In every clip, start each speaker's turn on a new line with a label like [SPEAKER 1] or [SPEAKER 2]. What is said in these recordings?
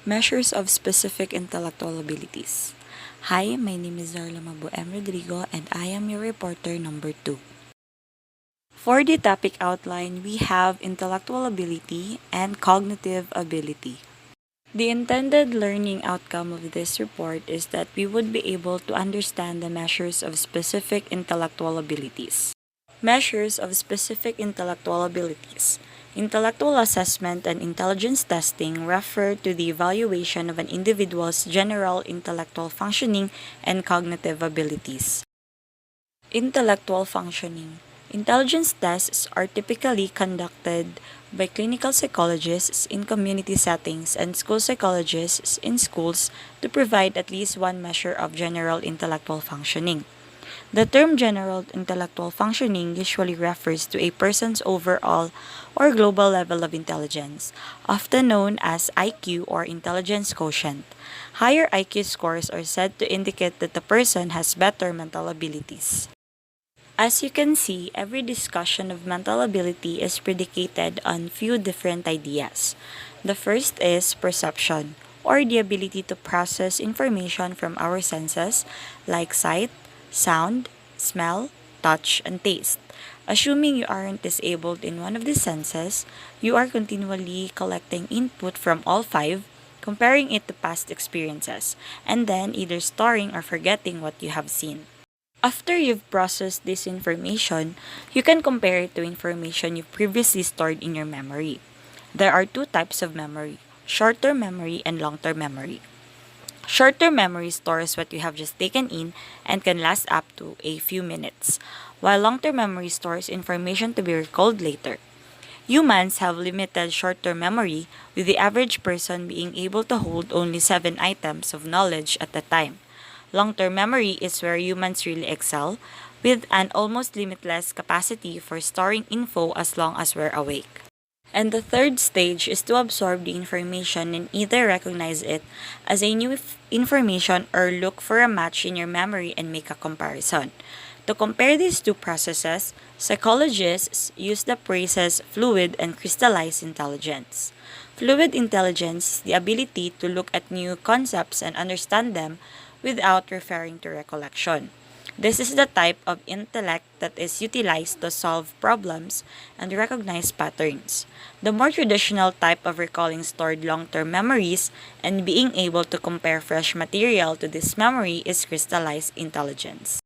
[SPEAKER 1] Measures of specific intellectual abilities. Hi, my name is Zharla Mabbu Rodrigo and I am your reporter number 2. For the topic outline, we have intellectual ability and cognitive ability. The intended learning outcome of this report is that we would be able to understand the measures of specific intellectual abilities. Measures of specific intellectual abilities. Intellectual assessment and intelligence testing refer to the evaluation of an individual's general intellectual functioning and cognitive abilities. Intellectual functioning. Intelligence tests are typically conducted by clinical psychologists in community settings and school psychologists in schools to provide at least one measure of general intellectual functioning. The term general intellectual functioning usually refers to a person's overall or global level of intelligence, often known as IQ or intelligence quotient. Higher IQ scores are said to indicate that the person has better mental abilities. As you can see, every discussion of mental ability is predicated on few different ideas. The first is perception, or the ability to process information from our senses like sight, sound, smell, touch, and taste. Assuming you aren't disabled in one of these senses, you are continually collecting input from all five, comparing it to past experiences, and then either storing or forgetting what you have seen. After you've processed this information, you can compare it to information you've previously stored in your memory. There are two types of memory, short-term memory and long-term memory. Short-term memory stores what you have just taken in and can last up to a few minutes, while long-term memory stores information to be recalled later. Humans have limited short-term memory, with the average person being able to hold only 7 items of knowledge at a time. Long-term memory is where humans really excel, with an almost limitless capacity for storing info as long as we're awake. And the third stage is to absorb the information and either recognize it as a new information or look for a match in your memory and make a comparison. To compare these two processes, psychologists use the phrases fluid and crystallized intelligence. Fluid intelligence is the ability to look at new concepts and understand them without referring to recollection. This is the type of intellect that is utilized to solve problems and recognize patterns. The more traditional type of recalling stored long-term memories and being able to compare fresh material to this memory is crystallized intelligence.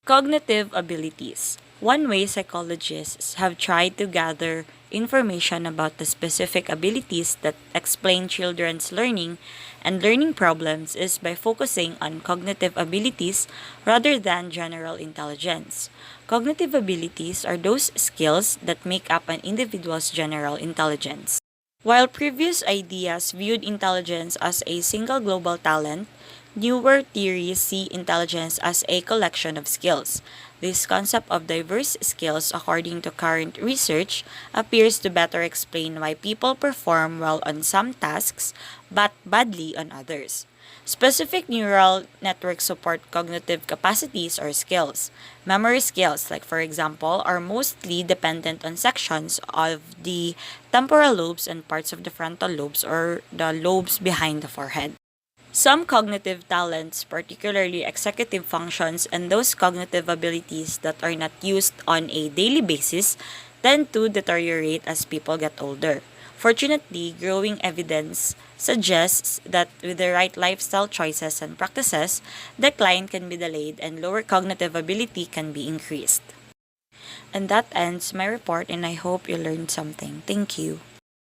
[SPEAKER 1] Cognitive abilities. One way psychologists have tried to gather information about the specific abilities that explain children's learning and learning problems is by focusing on cognitive abilities rather than general intelligence. Cognitive abilities are those skills that make up an individual's general intelligence. While previous ideas viewed intelligence as a single global talent, newer theories see intelligence as a collection of skills. This concept of diverse skills, according to current research, appears to better explain why people perform well on some tasks but badly on others. Specific neural networks support cognitive capacities or skills. Memory skills, like for example, are mostly dependent on sections of the temporal lobes and parts of the frontal lobes or the lobes behind the forehead. Some cognitive talents, particularly executive functions and those cognitive abilities that are not used on a daily basis, tend to deteriorate as people get older. Fortunately, growing evidence suggests that with the right lifestyle choices and practices, decline can be delayed and lower cognitive ability can be increased. And that ends my report, and I hope you learned something. Thank you.